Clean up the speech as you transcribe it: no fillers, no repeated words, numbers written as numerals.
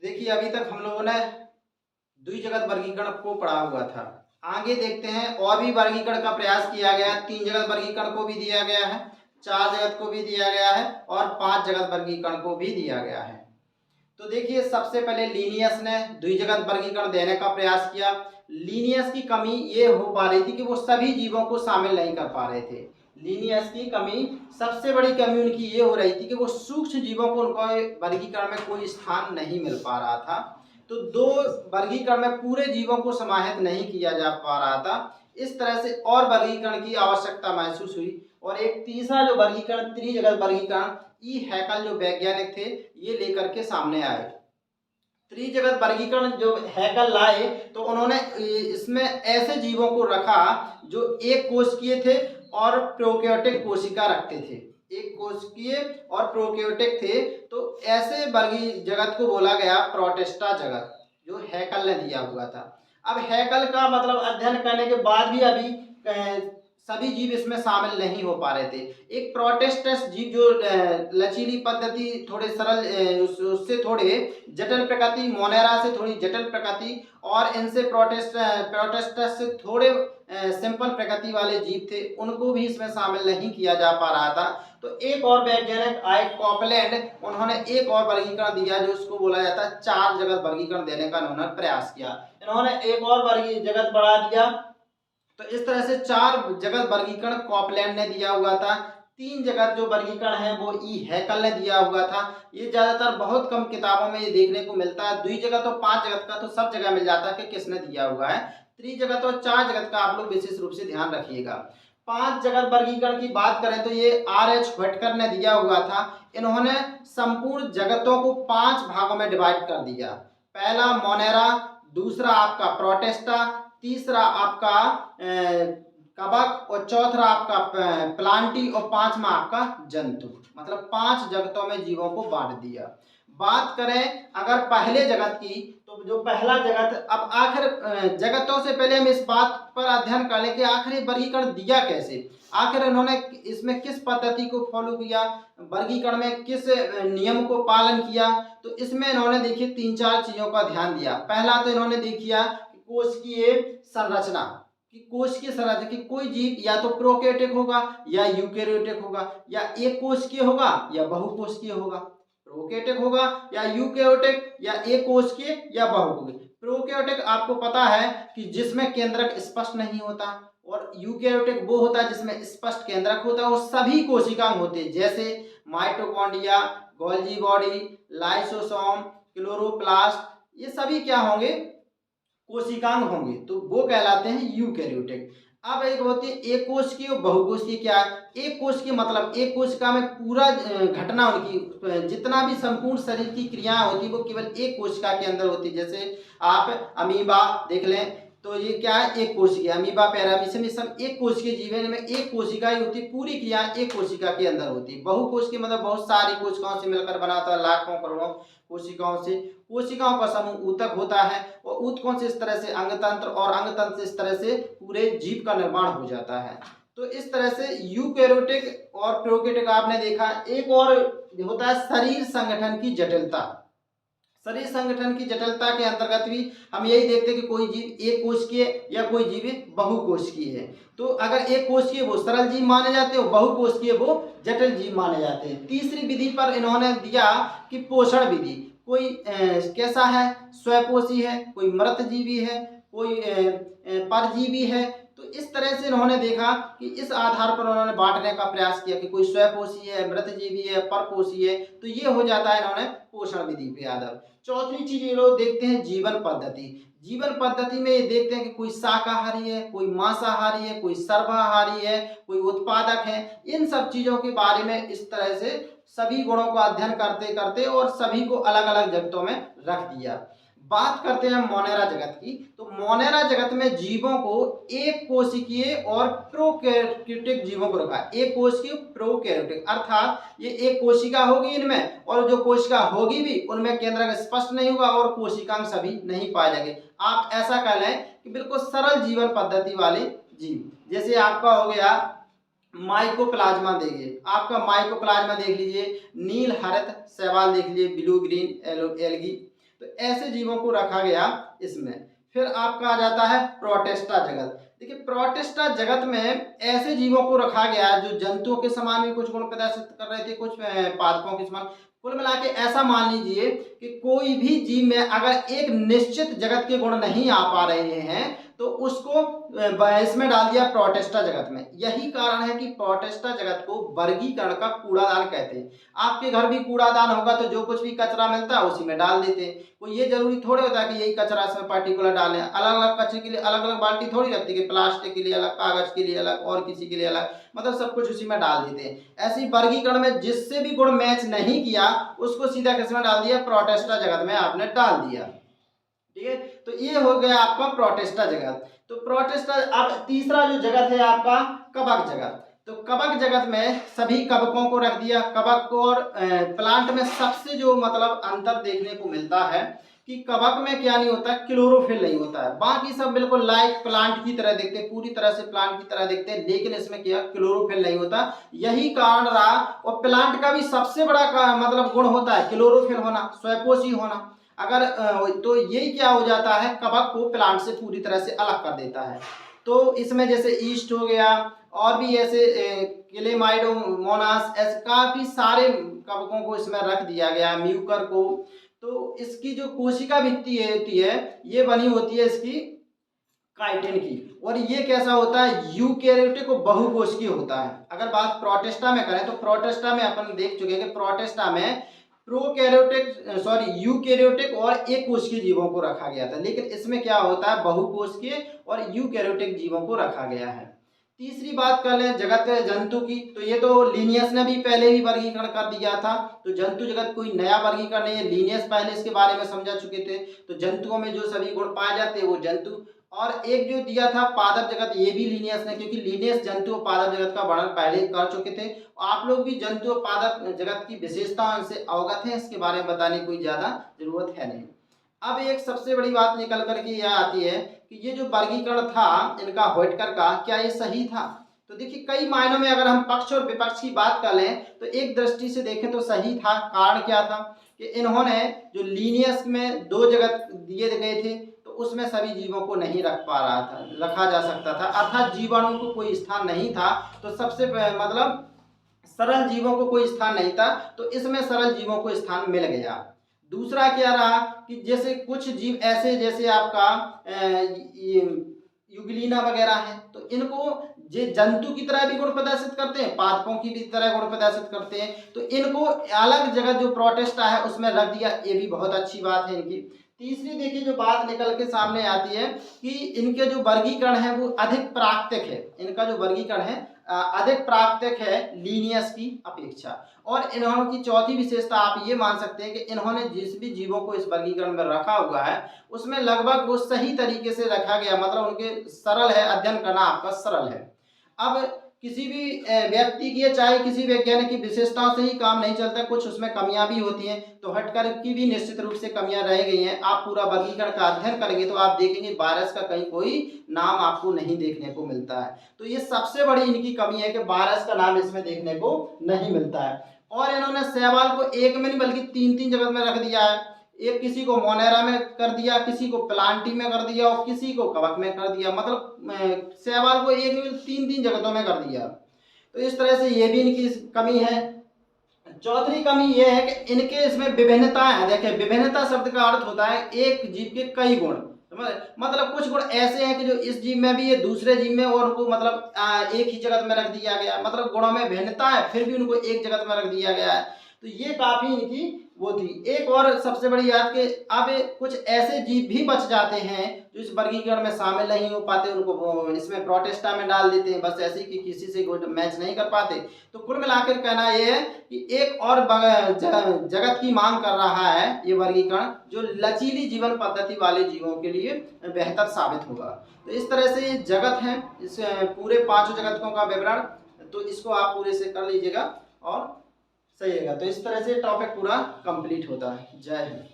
देखिए अभी तक हम लोगों ने द्विजगत वर्गीकरण को पढ़ा हुआ था। आगे देखते हैं और भी वर्गीकरण का प्रयास किया गया। 3 जगत वर्गीकरण को भी दिया गया है, 4 जगत को भी दिया गया है और 5 जगत वर्गीकरण को भी दिया गया है। तो देखिए सबसे पहले लीनियस ने द्विजगत वर्गीकरण देने का प्रयास किया। लीनियस की कमी ये हो पा रही थी कि वो सभी जीवों को शामिल नहीं कर पा रहे थे। लीनियस की कमी, सबसे बड़ी कमी उनकी ये हो रही थी कि वो सूक्ष्म जीवों को उनका वर्गीकरण में कोई स्थान नहीं मिल पा रहा था। तो दो वर्गीकरण में पूरे जीवों को समाहित नहीं किया जा पा रहा था। इस तरह से और वर्गीकरण की आवश्यकता महसूस हुई और एक तीसरा जो वर्गीकरण, त्रिजगत वर्गीकरण, ई हैकल जो वैज्ञानिक थे ये लेकर के सामने आए। त्रिजगत वर्गीकरण जो हैकल लाए तो उन्होंने इसमें ऐसे जीवों को रखा जो एक कोशिकीय थे और प्रोकैरियोटिक कोशिका रखते थे। एक कोशिकीय और प्रोकैरियोटिक थे, तो ऐसे वर्गी जगत को बोला गया प्रोटिस्टा जगत, जो हैकल ने दिया हुआ था। अब हैकल का मतलब अध्ययन करने के बाद भी अभी सभी जीव इसमें शामिल नहीं हो पा रहे थे। एक प्रोटिस्टस जीव जो लचीली पद्धति, थोड़े सरल, उससे थोड़े जटिल प्रकृति, मोनेरा से थोड़ी जटिल प्रकृति और इनसे प्रोटिस्टस से थोड़े सिंपल प्रकृति वाले जीव थे, उनको भी इसमें शामिल नहीं किया जा पा रहा था। तो एक और वैज्ञानिक आए कॉपलैंड, उन्होंने एक और वर्गीकरण दिया जो उसको बोला जाता है 4 जगत वर्गीकरण देने का उन्होंने प्रयास किया। इन्होंने एक और वर्गीकरण जगत बढ़ा दिया। तो इस तरह से 4 जगत वर्गीकरण कॉपलैंड ने दिया हुआ था। 3 जगत जो वर्गीकरण है वो ई हैकल ने दिया हुआ था। ये ज्यादातर बहुत कम किताबों में ये देखने को मिलता है। द्विजगत और 5 जगत का तो सब जगह मिल जाता है कि किसने दिया हुआ है। त्रिजगत और 4 जगत का आप लोग विशेष रूप से ध्यान रखिएगा। 5 जगत वर्गीकरण की बात करें तो ये R.H. व्हिटकर ने दिया हुआ था। इन्होंने संपूर्ण जगतों को 5 भागों में डिवाइड कर दिया। पहला मोनेरा, दूसरा आपका प्रोटिस्टा, तीसरा आपका कवक और चौथा आपका प्लांटी और पांचवा आपका जंतु। मतलब 5 जगतों में जीवों को बांट दिया। बात करें अगर पहले जगत की, तो जो पहला जगत, अब आखिर जगतों से पहले हम इस बात पर अध्ययन कर लें कि आखिर वर्गीकरण दिया कैसे, आखिर उन्होंने इसमें किस पद्धति को फॉलो किया, वर्गीकरण में किस नियम को पालन किया। तो इसमें इन्होंने देखिए 3-4 चीजों का ध्यान दिया। पहला तो इन्होंने देखिया कोशिकीय संरचना, कि कोशिकीय संरचना कि कोई जीव या तो प्रोकैरियोटिक होगा या यूकेरियोटिक होगा, या एक कोशिकीय होगा या बहुकोशिकीय होगा। प्रोकैरियोटिक होगा या यूकेरियोटिक, या एक कोशिकीय या बहुकोशिकीय। प्रोकैरियोटिक आपको पता है कि जिसमें केंद्रक स्पष्ट नहीं होता, और यूकेरियोटिक वो होता है जिसमें स्पष्ट केंद्रक होता है और सभी कोशिकाएं होती है, जैसे mitochondria, Golgi body, lysosome, chloroplast, ये सभी क्या होंगे, कोशिकांग होंगे, तो वो कहलाते हैं यूकेरियोटिक। अब एक होती है एक कोशिकीय और बहुकोशिकीय। क्या है एक कोशिकीय, मतलब एक कोशिका में पूरा घटना उनकी जितना भी संपूर्ण शरीर की क्रियाएं होती है वो केवल एक कोशिका के अंदर होती है। जैसे आप अमीबा देख लें तो ये क्या है, एक कोशिकीय। अमीबा, पैरामीशियम, ये सब एक कोशिकीय जीवन में एक कोशिका ही होती है, पूरी क्रियाएं एक कोशिका के अंदर होती है। बहुकोशिकीय मतलब बहुत सारी कोशिकाओं से मिलकर बना होता है, लाखों करोड़ों कोशिकाओं से। कोशिकाओं का समूह ऊतक होता है और ऊतकों से इस तरह से अंगतंत्र और अंगतंत्र से इस तरह से पूरे जीव का निर्माण हो जाता है। तो इस तरह से यूकेरियोटिक और प्रोकैरियोटिक आपने देखा। एक और होता है शरीर संगठन की जटिलता। शरीर संगठन की जटिलता के अंतर्गत भी हम यही देखते हैं कि कोई जीव एक कोशिकीय या कोई जीव बहुकोशिकीय है। तो अगर एक कोशिकीय वो सरल जीव माने जाते हैं, बहुकोशिकीय वो जटिल जीव माने जाते हैं। तीसरी विधि पर इन्होंने दिया कि पोषण विधि। कोई कैसा है, स्वपोषी है, कोई मृतजीवी है, कोई परजीवी है। तो इस तरह से इन्होंने देखा कि इस आधार पर उन्होंने बांटने का प्रयास किया कि कोई स्वपोषी है, मृतजीवी है, परपोषी है। तो ये हो जाता है इन्होंने पोषण विधि पे आधार। चौथी चीज ये लोग देखते हैं जीवन पद्धति। जीवन पद्धति में ये देखते हैं कि कोई शाकाहारी है, कोई मांसाहारी है, कोई सर्वाहारी है, कोई उत्पादक है। इन सब चीजों के बारे में इस तरह से सभी गुणों का अध्ययन करते करते और सभी को अलग अलग जगतों में रख दिया। बात करते हैं मोनेरा जगत की। तो मोनेरा जगत में जीवों को एक कोशिकीय और प्रोकैरियोटिक जीवों को रखा। एक कोशिकीय, प्रोकैरियोटिक, अर्थात ये एक कोशिका होगी इनमें, और जो कोशिका होगी भी उनमें केंद्रक स्पष्ट नहीं होगा और कोशिकांग सभी नहीं पाए जाएंगे। आप ऐसा कह लें कि बिल्कुल सरल जीवन पद्धति वाले जीव। जैसे आपका हो गया माइकोप्लाज्मा, देखिए आपका माइकोप्लाज्मा देख लीजिए, नील हरित शैवाल देख लीजिए, ब्लू ग्रीन एलगी। तो ऐसे जीवों को रखा गया इसमें। फिर आपका आ जाता है प्रोटिस्टा जगत। देखिए प्रोटिस्टा जगत में ऐसे जीवों को रखा गया जो जंतुओं के समान भी कुछ गुण प्रदर्शित कर रहे थे, कुछ पादपों के समान। कुल मिला के ऐसा मान लीजिए कि कोई भी जीव में अगर एक निश्चित जगत के गुण नहीं आ पा रहे हैं तो उसको इसमें डाल दिया प्रोटिस्टा जगत में। यही कारण है कि प्रोटिस्टा जगत को वर्गीकरण का कूड़ादान कहते हैं। आपके घर भी कूड़ादान होगा तो जो कुछ भी कचरा मिलता है उसी में डाल देते हैं। कोई ये जरूरी थोड़ी होता है कि यही कचरा इसमें पर्टिकुलर डालें। अलग अलग कचरे के लिए अलग अलग बाल्टी थोड़ी रखती है कि प्लास्टिक के लिए अलग, कागज के लिए अलग और किसी के लिए अलग, मतलब सब कुछ उसी में डाल देते हैं। ऐसी वर्गीकरण में जिससे भी गुण मैच नहीं किया उसको सीधा किसमें डाल दिया, प्रोटिस्टा जगत में आपने डाल दिया। ठीक है, तो ये हो गया आपका प्रोटिस्टा जगत। तो प्रोटिस्टा, अब तीसरा जो जगत है आपका कवक जगत। तो कवक जगत में सभी कवकों को रख दिया। कवक को और प्लांट में सबसे जो मतलब अंतर देखने को मिलता है कि कवक में क्या नहीं होता, क्लोरोफिल नहीं होता है। बाकी सब बिल्कुल लाइक प्लांट की तरह दिखते हैं, पूरी तरह से प्लांट की तरह दिखते हैं, लेकिन इसमें क्या क्लोरोफिल नहीं होता। यही कारण रहा। और प्लांट का भी सबसे बड़ा मतलब गुण होता है क्लोरोफिल होना, स्वयंपोषी होना। अगर तो यही क्या हो जाता है, कवक को प्लांट से पूरी तरह से अलग कर देता है। तो इसमें जैसे ईस्ट हो गया और भी ऐसे क्लेमाइडोमोनास, ऐसे काफी सारे कवकों को इसमें रख दिया गया, म्यूकर को। तो इसकी जो कोशिका भित्ति होती है ये बनी होती है इसकी काइटिन की। और ये कैसा होता है, यूकैरियोटिक और बहुकोशिकीय होता है। अगर बात प्रोटिस्टा में करें तो प्रोटिस्टा में अपन देख चुके हैं कि प्रोटिस्टा में यूकैरियोटिक और एक कोशिकीय जीवों को रखा गया था, लेकिन इसमें क्या होता है, बहुकोशिकीय और यूकैरियोटिक जीवों को रखा गया है। तीसरी बात कर लें जगत जंतु की, तो ये तो लिनियस ने भी पहले ही वर्गीकरण कर दिया था। तो जंतु जगत कोई नया वर्गीकरण नहीं है, लिनियस पहले इसके बारे में समझा चुके थे। तो जंतुओं में जो सभी गुण पाए जाते हैं वो जंतु। और एक जो दिया था पादप जगत, ये भी लिनियस ने, क्योंकि लिनियस जंतु और पादप जगत का वर्णन पहले कर चुके थे। आप लोग भी जंतु और पादप जगत की विशेषताओं से अवगत हैं, इसके बारे में बताने की कोई ज्यादा जरूरत है नहीं। अब एक सबसे बड़ी बात निकल करके यह आती है कि ये जो वर्गीकरण था इनका व्हाइटकर का, क्या ये सही था? तो देखिए कई मायनों में अगर हम पक्ष और विपक्ष की बात कर लें तो एक दृष्टि से देखें तो सही था। कारण क्या था कि इन्होंने जो लीनियस में दो जगत दिए गए थे तो उसमें सभी जीवों को नहीं रखा जा सकता था, अर्थात जीवाणुओं को कोई स्थान नहीं था। तो सबसे मतलब सरल जीवों को कोई स्थान नहीं था, तो इसमें सरल जीवों को स्थान मिल गया। दूसरा क्या रहा कि जैसे कुछ जीव ऐसे जैसे आपका युगलीना वगैरह है, तो इनको ये जंतु की तरह भी गुण प्रदर्शित करते हैं, पादपों की भी तरह गुण प्रदर्शित करते हैं। तो इनको अलग जगह जो प्रोटिस्टा है उसमें रख दिया, ये भी बहुत अच्छी बात है इनकी। तीसरी देखिए जो बात निकल के सामने आती है कि इनके जो वर्गीकरण है वो अधिक प्राकृतिक है। इनका जो वर्गीकरण है अधिक प्राकृतिक है लीनियस की अपेक्षा। और इन्होंने की चौथी विशेषता आप ये मान सकते हैं कि इन्होंने जिस भी जीवों को इस वर्गीकरण में रखा हुआ है उसमें लगभग वो सही तरीके से रखा गया, मतलब उनके सरल है, अध्ययन करना आपका सरल है। अब किसी भी व्यक्ति की चाहे किसी वैज्ञानिक की विशेषताओं से ही काम नहीं चलता, कुछ उसमें कमियां भी होती हैं। तो हटकर की भी निश्चित रूप से कमियां रह गई हैं। आप पूरा वर्गीकरण का अध्ययन करेंगे तो आप देखेंगे वायरस का कहीं कोई नाम आपको नहीं देखने को मिलता है। तो ये सबसे बड़ी इनकी कमी है कि वायरस का नाम इसमें देखने को नहीं मिलता है। और इन्होंने शैवाल को एक में नहीं बल्कि तीन तीन जगह में रख दिया है। एक किसी को मोनेरा में कर दिया, किसी को प्लांटी में कर दिया और किसी को कवक में कर दिया, मतलब शैवाल को एक में तीन तीन जगहों में कर दिया। तो इस तरह से ये भी इनकी कमी है। चौथी कमी ये है कि इनके इसमें विभिन्नताएं हैं। देखिए विभिन्नता शब्द का अर्थ होता है एक जीव के कई गुण, मतलब कुछ गुण ऐसे हैं कि जो इस जीव में भी है दूसरे जीव में और उनको मतलब एक ही जगत में रख दिया गया, मतलब गुणों में भिन्नता है फिर भी उनको एक जगत में रख दिया गया है। तो ये काफी इनकी वो थी। एक और सबसे बड़ी बात कि अब कुछ ऐसे जीव भी बच जाते हैं जो इस वर्गीकरण में शामिल नहीं हो पाते, उनको इसमें प्रोटिस्टा में डाल देते हैं बस ऐसे ही कि किसी से मैच नहीं कर पाते। तो कुल मिलाकर कहना ये है कि एक और जगत की मांग कर रहा है ये वर्गीकरण, जो लचीली जीवन पद्धति वाले जीवों के लिए बेहतर साबित होगा। तो इस तरह से ये जगत है, इस पूरे पांचों जगतों का विवरण, तो इसको आप पूरे से कर लीजिएगा और सही रहेगा। तो इस तरह से टॉपिक पूरा कंप्लीट होता है। जय हिंद।